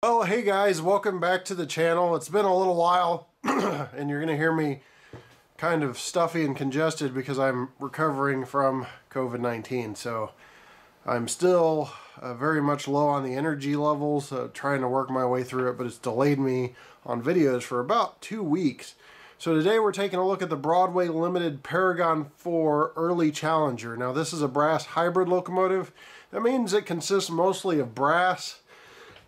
Well, hey guys, welcome back to the channel. It's been a little while and you're going to hear me kind of stuffy and congested because I'm recovering from COVID-19. So I'm still very much low on the energy levels, trying to work my way through it, but it's delayed me on videos for about 2 weeks. So today we're taking a look at the Broadway Limited Paragon 4 Early Challenger. Now this is a brass hybrid locomotive. That means it consists mostly of brass,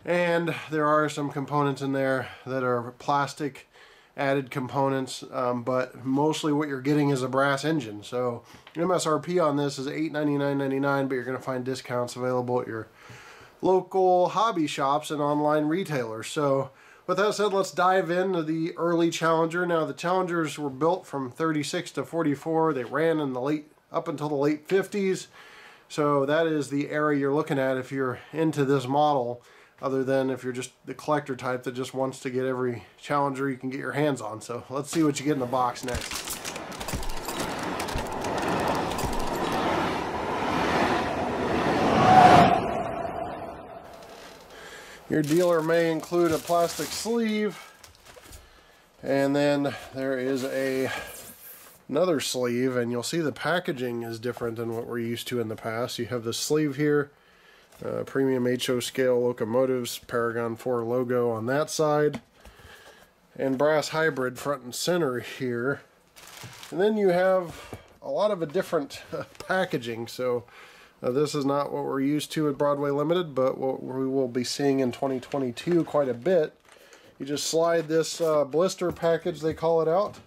and there are some components in there that are plastic added components, but mostly what you're getting is a brass engine. So MSRP on this is $899.99, but you're going to find discounts available at your local hobby shops and online retailers. So with that said, let's dive into the early Challenger. Now the Challengers were built from 36 to 44. They ran in the up until the late 50s. So that is the era you're looking at if you're into this model, other than if you're just the collector type that just wants to get every Challenger you can get your hands on. So let's see what you get in the box next. Your dealer may include a plastic sleeve, and then there is another sleeve, and you'll see the packaging is different than what we're used to in the past. You have the sleeve here. Premium HO scale locomotives, Paragon 4 logo on that side, and brass hybrid front and center here. And then you have a lot of a different packaging. So this is not what we're used to at Broadway Limited, but what we will be seeing in 2022 quite a bit. You just slide this blister package, they call it, out,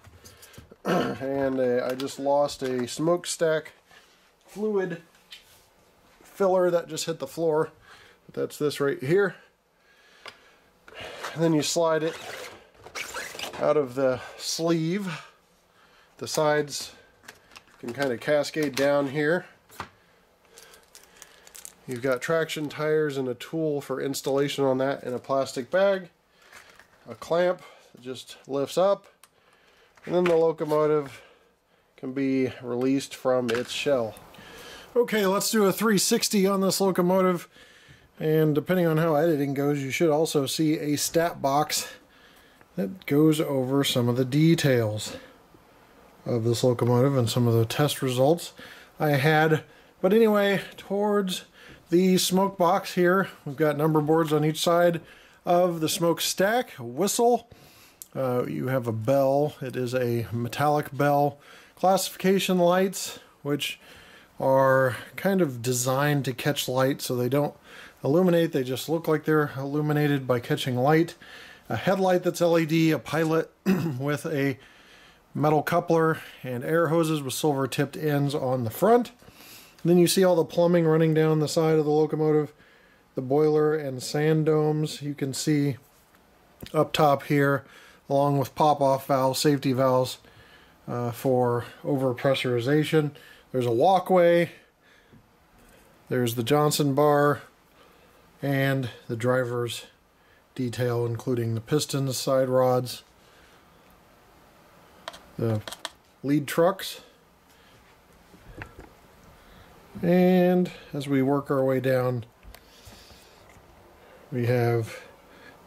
and I just lost a smokestack fluid filler that just hit the floor, but that's this right here. And then you slide it out of the sleeve. The sides can kind of cascade down here. You've got traction tires and a tool for installation on that in a plastic bag, a clamp that just lifts up, and then the locomotive can be released from its shell. Okay, let's do a 360 on this locomotive, and depending on how editing goes, you should also see a stat box that goes over some of the details of this locomotive and some of the test results I had. But anyway, towards the smoke box here, we've got number boards on each side of the smokestack, a whistle, you have a bell. It is a metallic bell, classification lights, which are kind of designed to catch light, so they don't illuminate, they just look like they're illuminated by catching light. A headlight that's LED, a pilot with a metal coupler, and air hoses with silver tipped ends on the front. And then you see all the plumbing running down the side of the locomotive, the boiler and sand domes you can see up top here, along with pop-off valves, safety valves for overpressurization. There's a walkway, there's the Johnson bar, and the driver's detail, including the pistons, side rods, the lead trucks. And as we work our way down, we have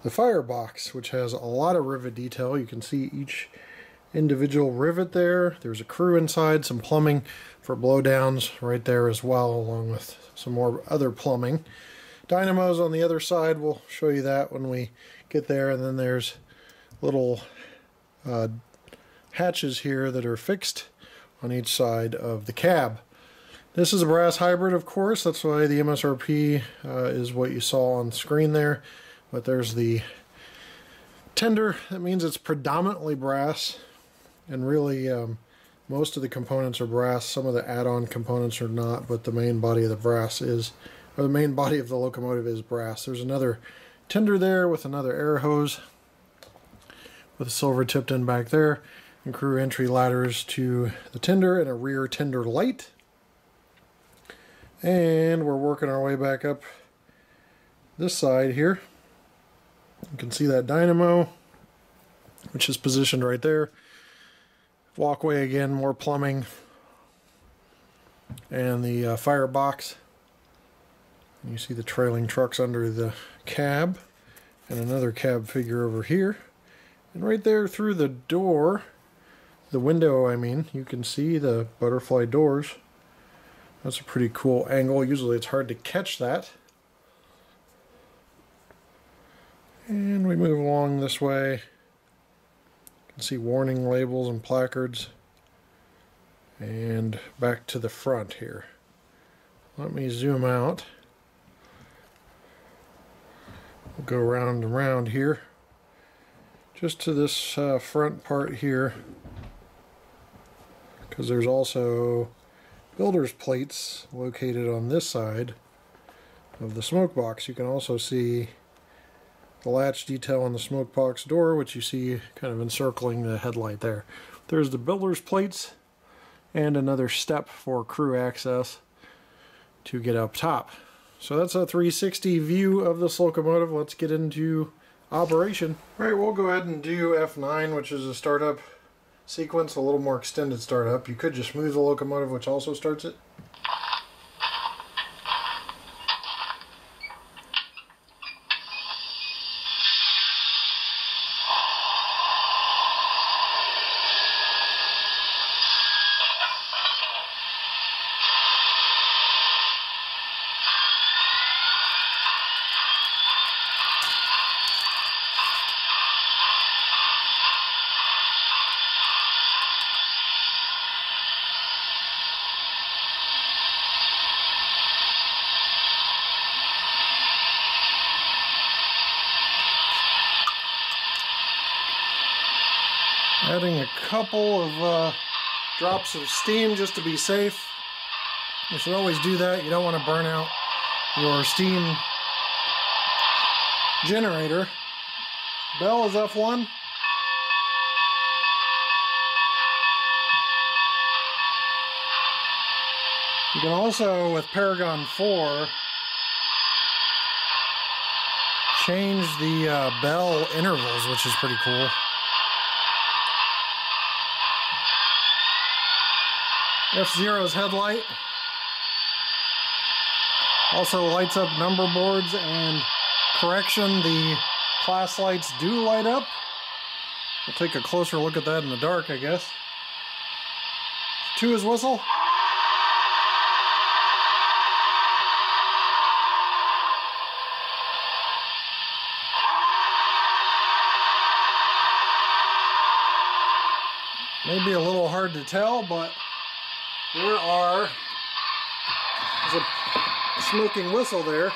the firebox, which has a lot of rivet detail. You can see each individual rivet there. There's a crew inside, some plumbing for blowdowns right there as well, along with some more other plumbing. Dynamos on the other side, we'll show you that when we get there. And then there's little hatches here that are fixed on each side of the cab. This is a brass hybrid, of course. That's why the MSRP is what you saw on the screen there. But there's the tender. That means it's predominantly brass. And really, most of the components are brass. Some of the add-on components are not, but the main body of the brass is, or the main body of the locomotive is brass. There's another tender there with another air hose with a silver tipped in back there, and crew entry ladders to the tender and a rear tender light. And we're working our way back up this side here. You can see that dynamo, which is positioned right there. Walkway again, more plumbing, and the firebox. You see the trailing trucks under the cab. And another cab figure over here. And right there through the door, the window I mean, you can see the butterfly doors. That's a pretty cool angle. Usually it's hard to catch that. And we move along this way. You can see warning labels and placards. And back to the front here. Let me zoom out. We'll go round and round here. Just to this front part here. Because there's also builder's plates located on this side of the smoke box. You can also see the latch detail on the smoke box door, which you see kind of encircling the headlight there. There's the builder's plates and another step for crew access to get up top. So that's a 360 view of this locomotive. Let's get into operation. All right, we'll go ahead and do F9, which is a startup sequence, a little more extended startup. You could just move the locomotive, which also starts it. Adding a couple of drops of steam just to be safe. You should always do that. You don't want to burn out your steam generator. Bell is F1. You can also, with Paragon 4, change the bell intervals, which is pretty cool. F0's headlight also lights up number boards, and correction, the class lights do light up. We'll take a closer look at that in the dark, I guess. To his whistle. Maybe a little hard to tell, but there's a smoking whistle there.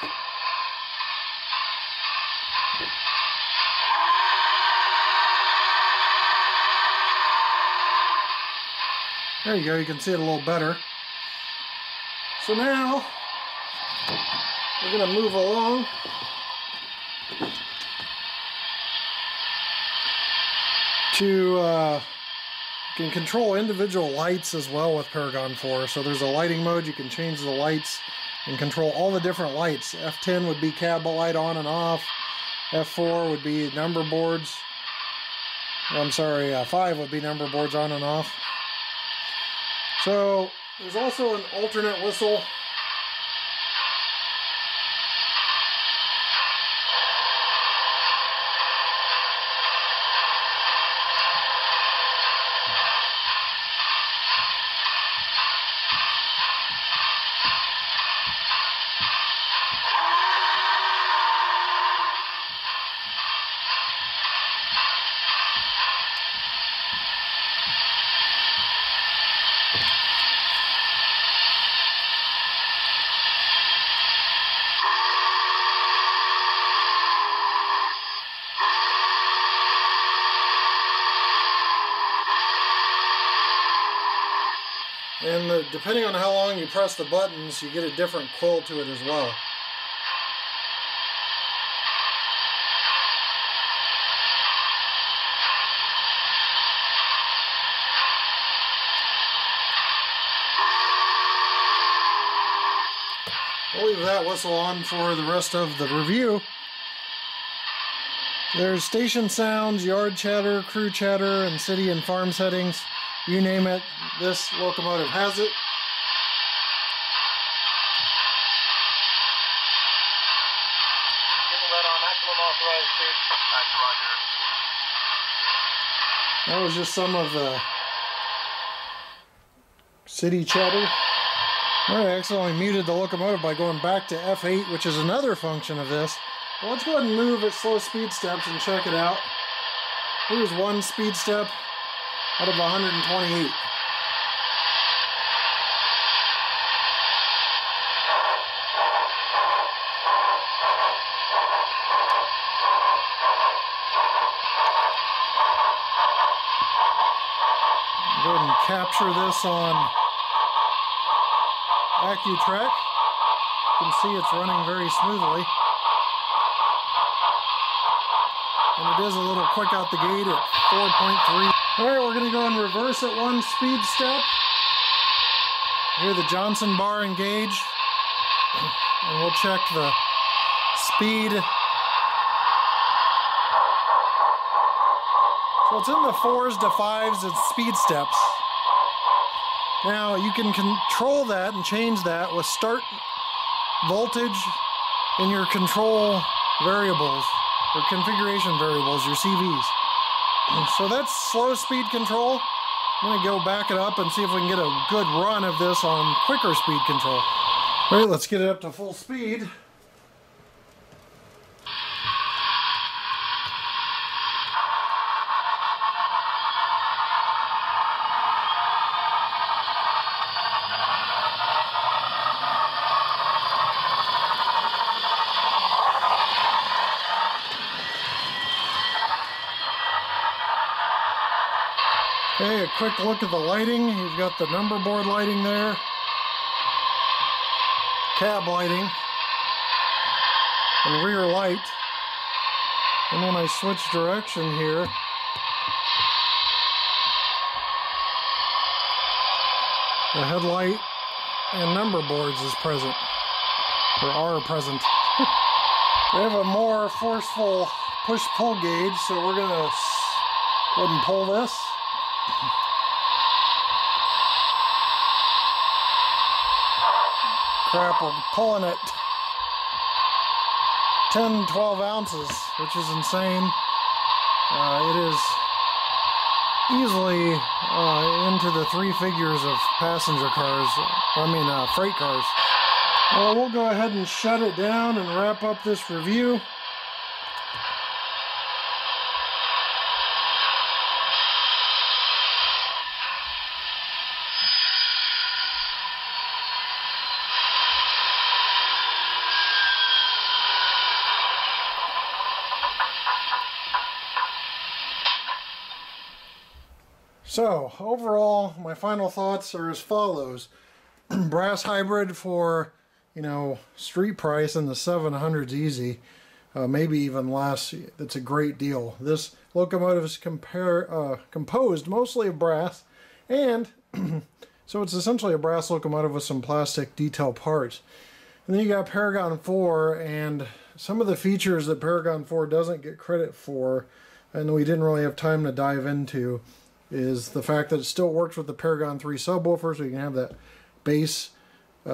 There you go, you can see it a little better. So now, we're going to move along. You can control individual lights as well with Paragon 4. So there's a lighting mode, you can change the lights and control all the different lights. F10 would be cab light on and off. F4 would be number boards. I'm sorry, 5 would be number boards on and off. So there's also an alternate whistle. And depending on how long you press the buttons, you get a different quill to it as well. We'll leave that whistle on for the rest of the review. There's station sounds, yard chatter, crew chatter, and city and farm settings. You name it, this locomotive has it. Given that our maximum authorized speed That was just some of the city chatter. I accidentally muted the locomotive by going back to F8, which is another function of this. Well, let's go ahead and move at slow speed steps and check it out. Here's one speed step out of 128. Go ahead and capture this on AccuTrack. You can see it's running very smoothly. And it is a little quick out the gate at 4.3. Alright, we're going to go and reverse at one speed step. Hear the Johnson bar engage. And we'll check the speed. So it's in the 4s to 5s at speed steps. Now you can control that and change that with start voltage in your control variables or configuration variables, your CVs. So that's slow speed control. I'm going to go back it up and see if we can get a good run of this on quicker speed control. All right, let's get it up to full speed. Okay, a quick look at the lighting. You've got the number board lighting there, cab lighting, and rear light. And when I switch direction here, the headlight and number boards is present, or are present. We have a more forceful push-pull gauge, so we're going to go ahead and pull this. Crap, we're pulling at 10-12 ounces, which is insane. It is easily into the 3 figures of passenger cars, freight cars. Well, we'll go ahead and shut it down and wrap up this review. So, overall, my final thoughts are as follows. Brass hybrid for, street price in the 700s easy, maybe even less. It's a great deal. This locomotive is composed mostly of brass, and so it's essentially a brass locomotive with some plastic detail parts. And then you got Paragon 4, and some of the features that Paragon 4 doesn't get credit for, and we didn't really have time to dive into, is the fact that it still works with the Paragon 3 subwoofer, so you can have that bass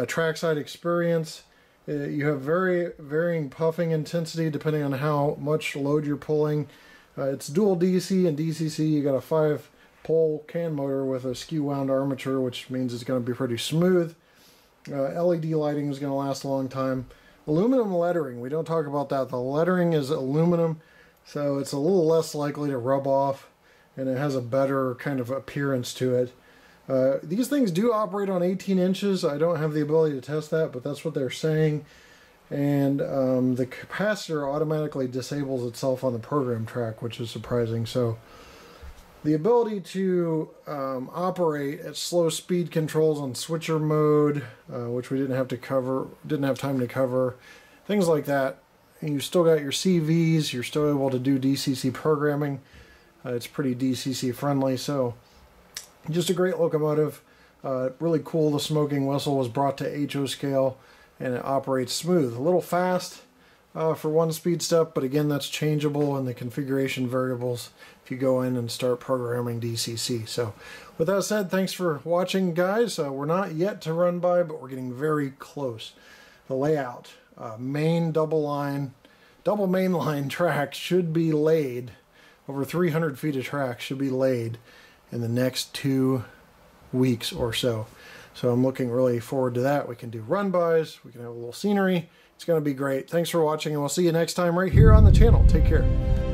trackside experience. You have very varying puffing intensity depending on how much load you're pulling. It's dual DC and DCC. You got a 5-pole can motor with a skew wound armature, which means it's going to be pretty smooth. LED lighting is going to last a long time. Aluminum lettering, we don't talk about that. The lettering is aluminum, so it's a little less likely to rub off, and it has a better kind of appearance to it. These things do operate on 18 inches. I don't have the ability to test that, but that's what they're saying. And the capacitor automatically disables itself on the program track, which is surprising. So the ability to operate at slow speed controls on switcher mode, which we didn't have time to cover, things like that. And you still got your CVs. You're still able to do DCC programming. It's pretty DCC friendly, so just a great locomotive. Really cool. The smoking whistle was brought to HO scale, and it operates smooth. A little fast for one speed step, but again, that's changeable in the configuration variables if you go in and start programming DCC. So with that said, thanks for watching, guys. We're not yet to run by, but we're getting very close. The layout, main double line, double mainline track should be laid. Over 300 feet of track should be laid in the next 2 weeks or so. So I'm looking really forward to that. We can do run-bys, we can have a little scenery. It's going to be great. Thanks for watching, and we'll see you next time right here on the channel. Take care.